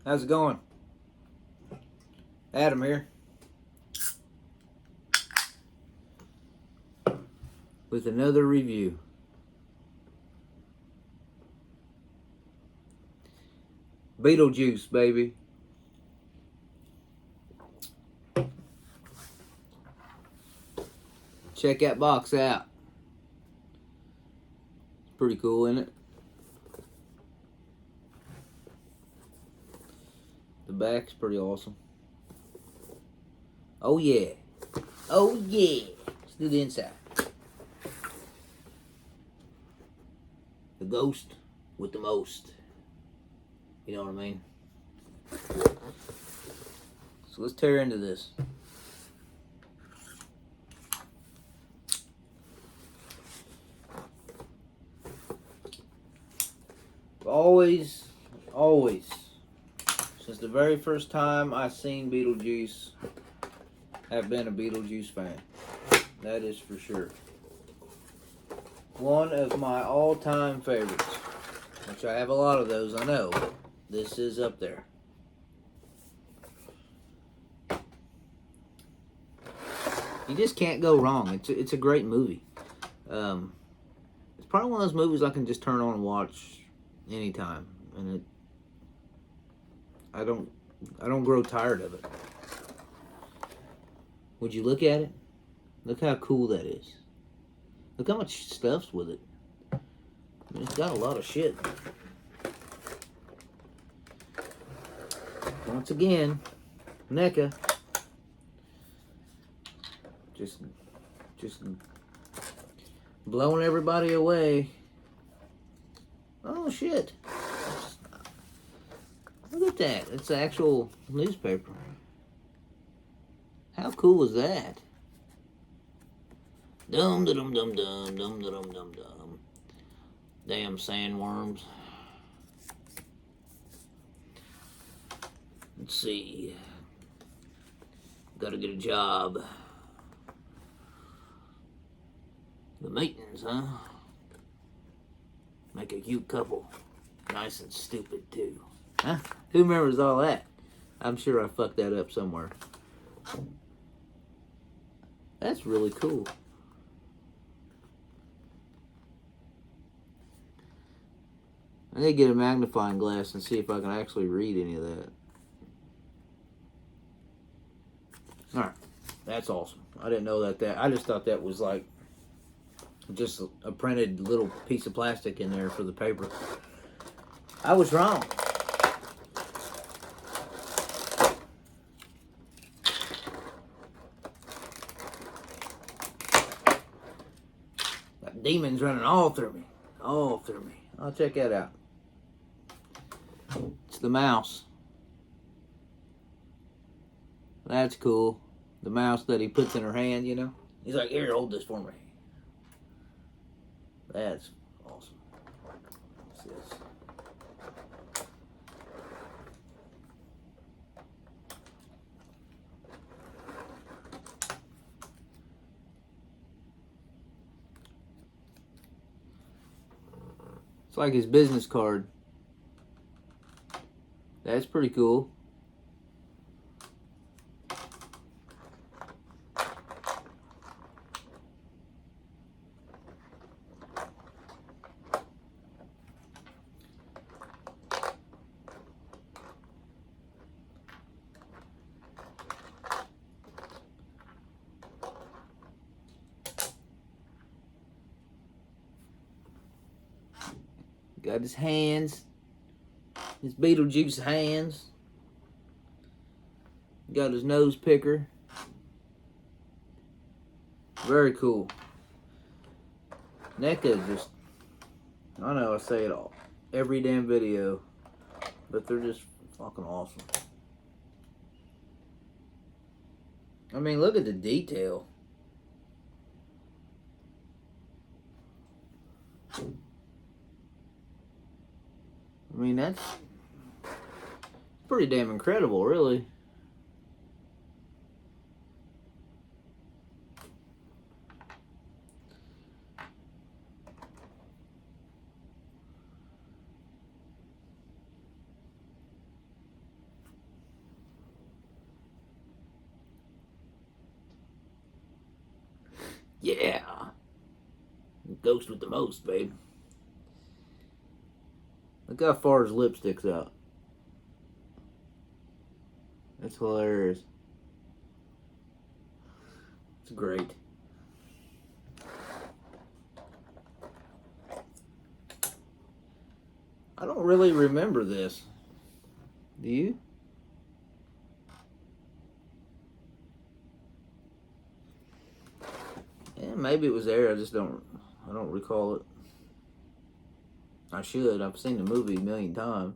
How's it going? Adam here with another review. Beetlejuice, baby. Check that box out. It's pretty cool, isn't it? The back's pretty awesome. Oh yeah. Oh yeah. Let's do the inside. The ghost with the most. You know what I mean? So let's tear into this. Always, since the very first time I seen Beetlejuice, I've been a Beetlejuice fan. That is for sure. One of my all-time favorites, which I have a lot of those, I know, but this is up there. You just can't go wrong. It's a great movie. It's probably one of those movies I can just turn on and watch anytime, and I don't grow tired of it. Would you look at it? Look how cool that is. Look how much stuff's with it. I mean, it's got a lot of shit. Once again, NECA. Just blowing everybody away. Oh shit. Look at that. It's an actual newspaper. How cool is that? Dum dum dum dum dum dum dum dum. Damn sandworms. Let's see. Gotta get a job. The Matons, huh? Make a cute couple. Nice and stupid, too. Huh? Who remembers all that? I'm sure I fucked that up somewhere. That's really cool. I need to get a magnifying glass and see if I can actually read any of that. Alright. That's awesome. I didn't know that. I just thought that was like just a printed little piece of plastic in there for the paper. I was wrong. Got demons running all through me. All through me. I'll check that out. It's the mouse. That's cool. The mouse that he puts in her hand, you know? He's like, here, hold this for me. That's awesome. What's this? It's like his business card. That's pretty cool. Got his hands. His Beetlejuice hands. Got his nose picker. Very cool. NECA just, I know I say it all, every damn video, but they're just fucking awesome. I mean, look at the detail. I mean, that's pretty damn incredible, really. Ghost with the most, babe. Look how far his lip sticks out. That's hilarious. It's great. I don't really remember this. Do you? Yeah, maybe it was there. I don't recall it. I should. I've seen the movie a million times.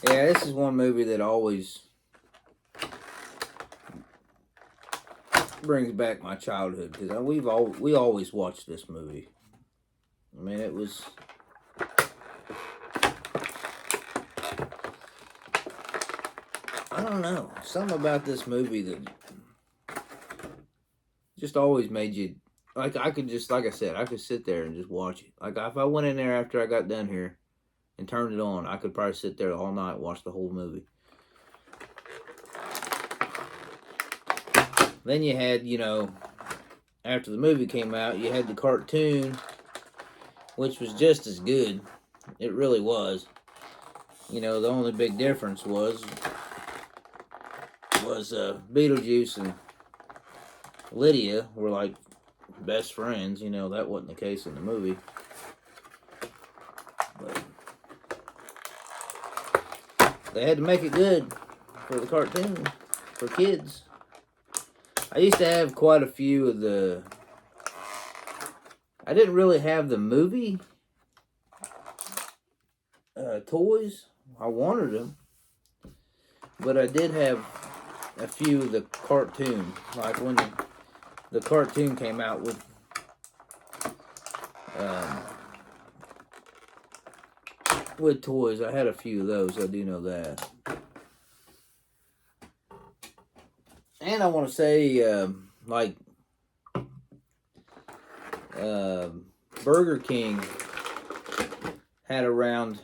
Yeah, this is one movie that always brings back my childhood because we always watched this movie. I mean, it was. I don't know, something about this movie that just always made you like. I could just, like I said, I could sit there and just watch it. Like if I went in there after I got done here and turned it on, I could probably sit there all night and watch the whole movie. Then you had, after the movie came out, you had the cartoon, which was just as good. It really was. The only big difference was Beetlejuice and Lydia were like best friends. That wasn't the case in the movie. But they had to make it good for the cartoon, for kids. I used to have quite a few of the... I didn't really have the movie toys. I wanted them. But I did have a few of the cartoon. Like when the cartoon came out with toys, I had a few of those. I do know that. And I want to say, Burger King had a round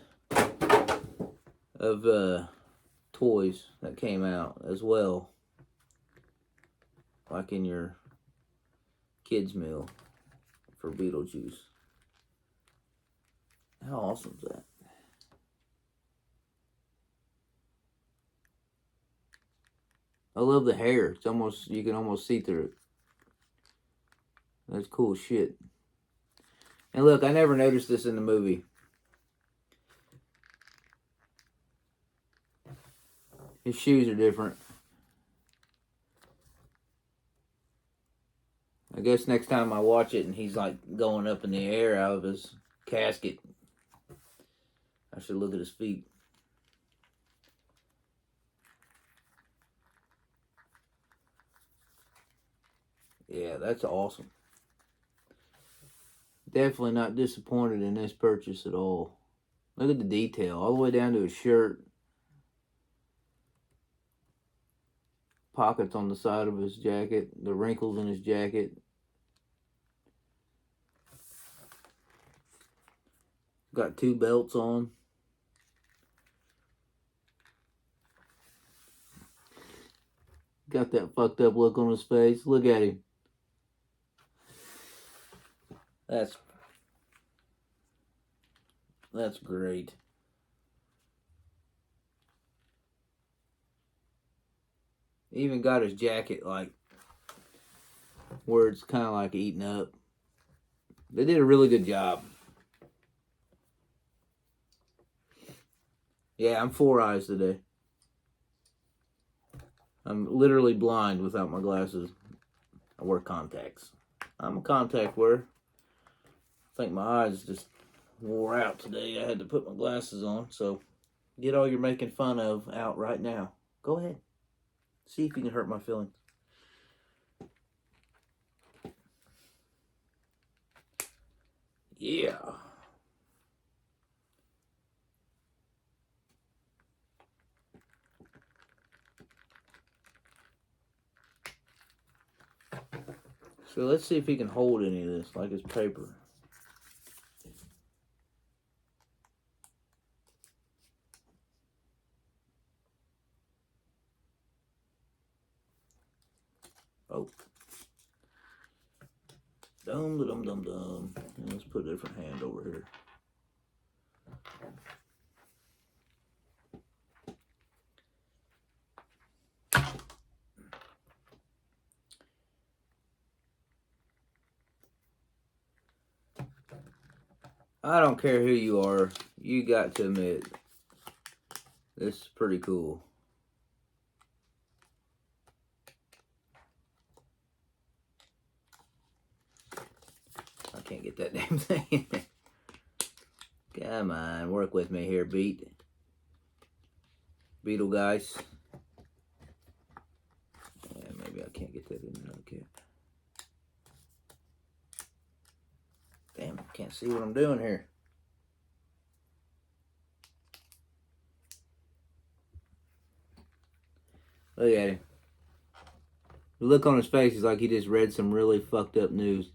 of toys that came out as well, like in your kids' meal for Beetlejuice. How awesome is that? I love the hair. It's almost, you can almost see through it. That's cool shit. And look, I never noticed this in the movie. His shoes are different. I guess next time I watch it and he's like going up in the air out of his casket, I should look at his feet. Yeah, that's awesome. Definitely not disappointed in this purchase at all. Look at the detail, all the way down to his shirt. Pockets on the side of his jacket, the wrinkles in his jacket. Got 2 belts on. Got that fucked up look on his face. Look at him. That's great. He even got his jacket like where it's kind of like eaten up. They did a really good job. Yeah, I'm 4 eyes today. I'm literally blind without my glasses. I wear contacts. I'm a contact wearer. I think my eyes just wore out today. I had to put my glasses on. So get all you're making fun of out right now. Go ahead. See if you can hurt my feelings. Yeah. So let's see if he can hold any of this, like his paper. Oh. Dum dum dum dum. And let's put a different hand over here. I don't care who you are, you got to admit, this is pretty cool. I can't get that damn thing in there. Come on, work with me here, Beetlejuice. Yeah, maybe I can't get that in there. Okay. Damn, I can't see what I'm doing here. Look at him. The look on his face is like he just read some really fucked up news.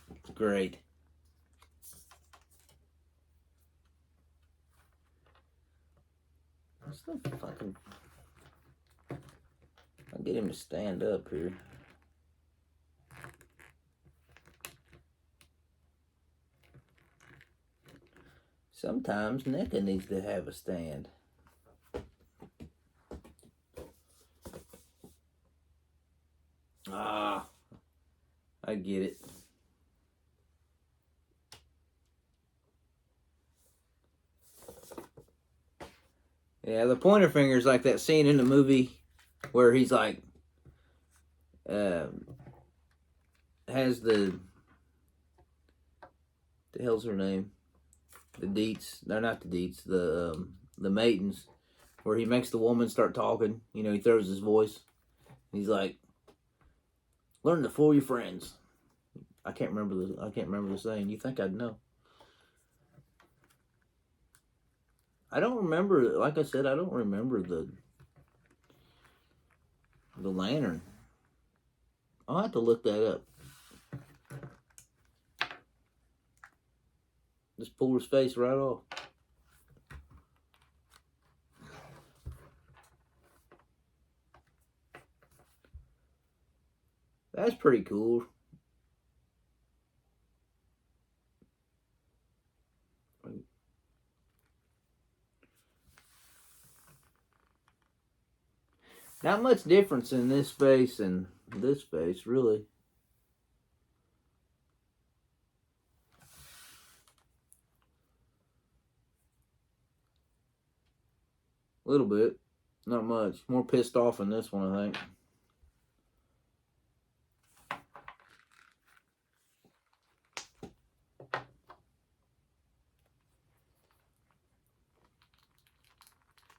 It's great. What's the fucking... I'll get him to stand up here. Sometimes NECA needs to have a stand. Ah, I get it. Yeah, the pointer finger is like that scene in the movie where he's like, has the hell's her name? The Deets. They're not the Deets. The Maidens, where he makes the woman start talking. You know, he throws his voice. He's like, learn to fool your friends. I can't remember the saying. You think I'd know? I don't remember. Like I said, I don't remember the lantern. I'll have to look that up. Just pull his face right off. That's pretty cool. Not much difference in this face and this face, really. A little bit. Not much. More pissed off in this one, I think.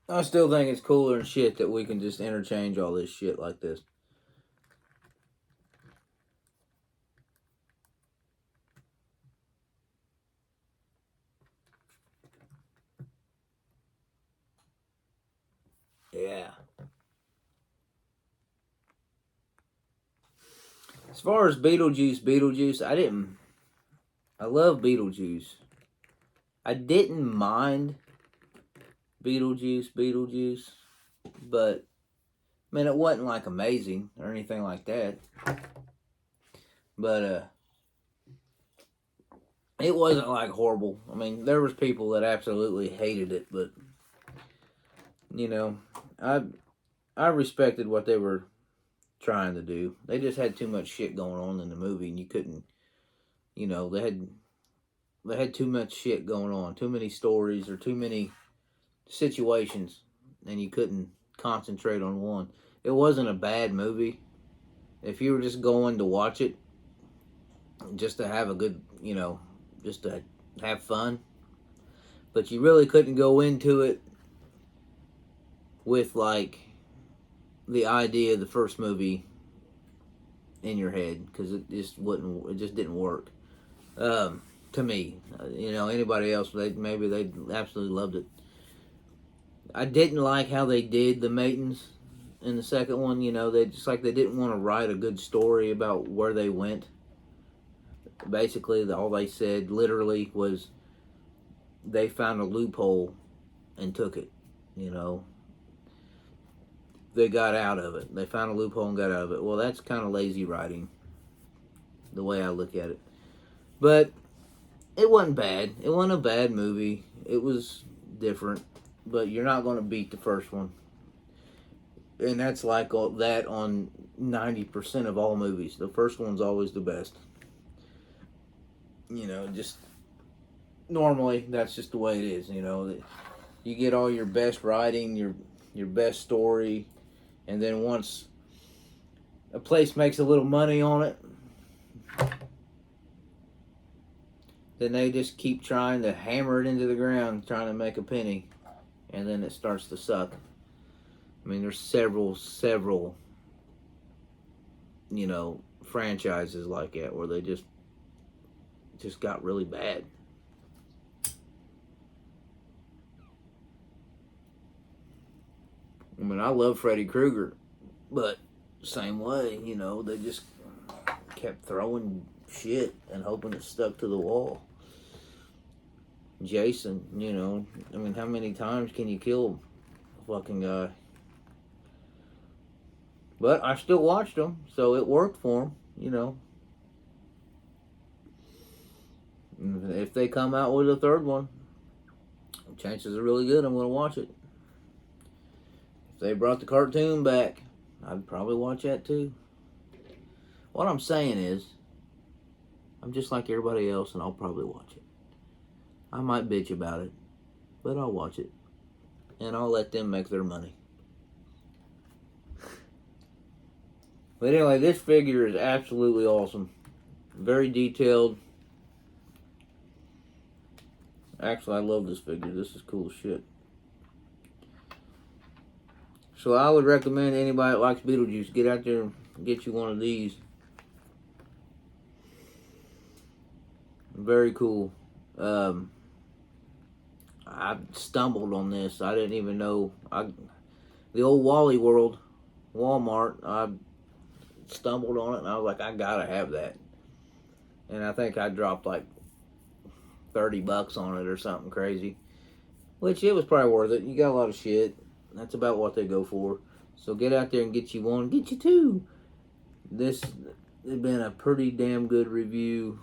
I still think it's cooler and shit that we can just interchange all this shit like this. Yeah. As far as Beetlejuice, I love Beetlejuice. I didn't mind Beetlejuice, but, man, it wasn't, like, amazing or anything like that. But, it wasn't, like, horrible. I mean, there was people that absolutely hated it, but, you know, I respected what they were trying to do. They just had too much shit going on in the movie, and you couldn't, you know, they had too much shit going on, too many stories or too many situations, and you couldn't concentrate on one. It wasn't a bad movie. If you were just going to watch it, just to have a good, you know, just to have fun, but you really couldn't go into it with, like, the idea of the first movie in your head, because it just didn't work. To me, you know, anybody else, maybe they absolutely loved it. I didn't like how they did the Maidens in the second one. You know, they didn't want to write a good story about where they went. Basically, all they said literally was they found a loophole and took it. You know, they got out of it. They found a loophole and got out of it. Well, that's kind of lazy writing, the way I look at it. But it wasn't bad. It wasn't a bad movie. It was different, but you're not going to beat the first one. And that's like that on 90% of all movies. The first one's always the best. You know, just normally that's just the way it is. You know, you get all your best writing, your best story, and then once a place makes a little money on it, then they just keep trying to hammer it into the ground, trying to make a penny, and then it starts to suck. I mean, there's several, you know, franchises like that where they just got really bad. I mean, I love Freddy Krueger, but same way, you know, they just kept throwing shit and hoping it stuck to the wall. Jason, you know, I mean, how many times can you kill a fucking guy? But I still watched them, so it worked for them, you know. If they come out with a third one, chances are really good I'm going to watch it. If they brought the cartoon back, I'd probably watch that too. What I'm saying is, I'm just like everybody else and I'll probably watch it. I might bitch about it, but I'll watch it. And I'll let them make their money. But anyway, this figure is absolutely awesome. Very detailed. Actually, I love this figure. This is cool as shit. So I would recommend anybody that likes Beetlejuice, get out there and get you one of these. Very cool. I stumbled on this. I didn't even know. The old Wally World, Walmart, I stumbled on it and I was like, I gotta have that. And I think I dropped like $30 on it or something crazy. Which it was probably worth it. You got a lot of shit. That's about what they go for. So get out there and get you one. Get you two. This has been a pretty damn good review.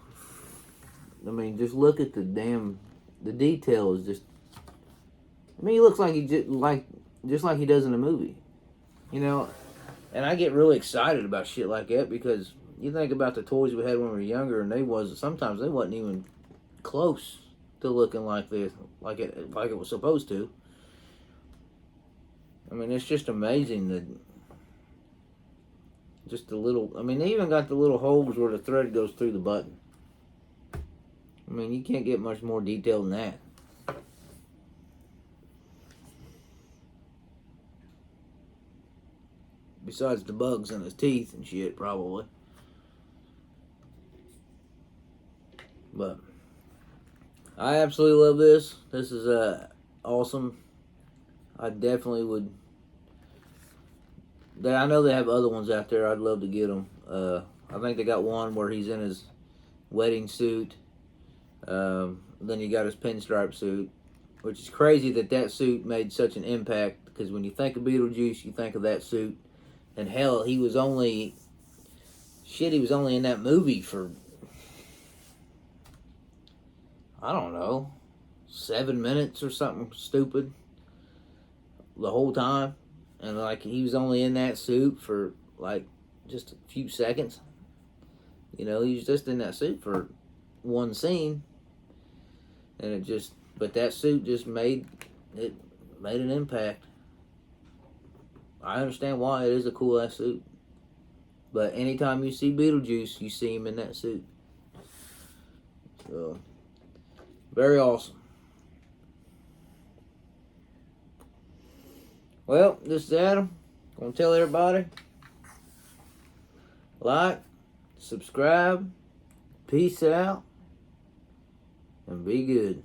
I mean, just look at the detail is just. I mean, he looks like just like he does in the movie, you know. And I get really excited about shit like that because you think about the toys we had when we were younger, and sometimes they wasn't even close to looking like this, like it was supposed to. I mean, it's just amazing that just the little. I mean, they even got the little holes where the thread goes through the button. I mean, you can't get much more detail than that. Besides the bugs in his teeth and shit, probably. But I absolutely love this. This is awesome. I definitely would. I know they have other ones out there. I'd love to get them. I think they got one where he's in his wedding suit. Then you got his pinstripe suit, which is crazy that suit made such an impact. Because when you think of Beetlejuice, you think of that suit. And hell, he was only in that movie for, I don't know, 7 minutes or something stupid the whole time. And like, he was only in that suit for like just a few seconds. You know, he was just in that suit for one scene. And but that suit just made an impact. I understand why. It is a cool ass suit. But anytime you see Beetlejuice, you see him in that suit. So, very awesome. Well, this is Adam. Gonna tell everybody. Like, subscribe, peace out, and be good.